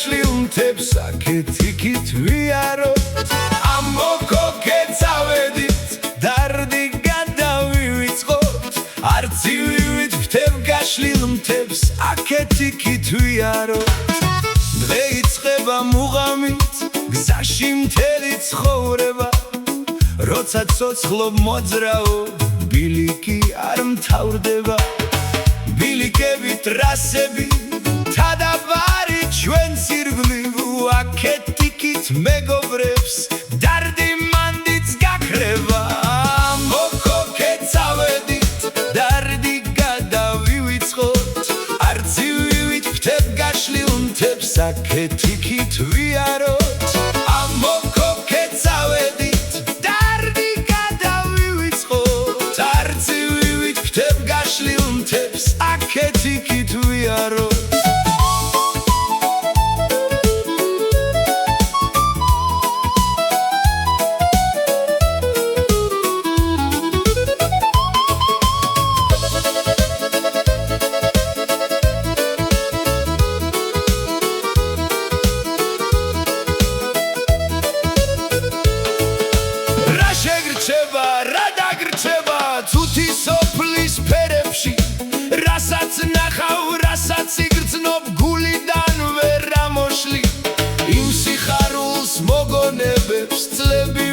გაშლილ მთებს აქეთ-იქით ვიაროთ ამ მოკოკედ წავედით დარდი გადავივიწყოთ არც ივივით ვთებ გაშლილ მთებს აქეთ-იქით ვიაროთ დღე იწყება მუღამით გზაში მთელი ცხოვრება როცა ცოცხლობ მოძრაო ბილიკი არ მთავრდება ბილიკები ტრასები თადაბარი ჩვენს ირგვლივ აქეთ-იქით მეგობრებს დარდი მანდიც გაქრება მოკოკედ წავედით დარდი გადავივიწყოთ არც ივივით ვთებ გაშლილ მთებს აქეთ-იქით ვიაროთ ამ მოკოკედ წავედით დარდი გადავივიწყოთ არც ივივით ვთებ გაშლილ მთებს აქეთ-იქით ვიაროთ რა დაგრჩება თუთი სოფლის ფერებში რასაც ნახავ რასაც იგრძნობ გულიდან ვერ ამოშლი იმ სიხარულს მოგონებებს წლები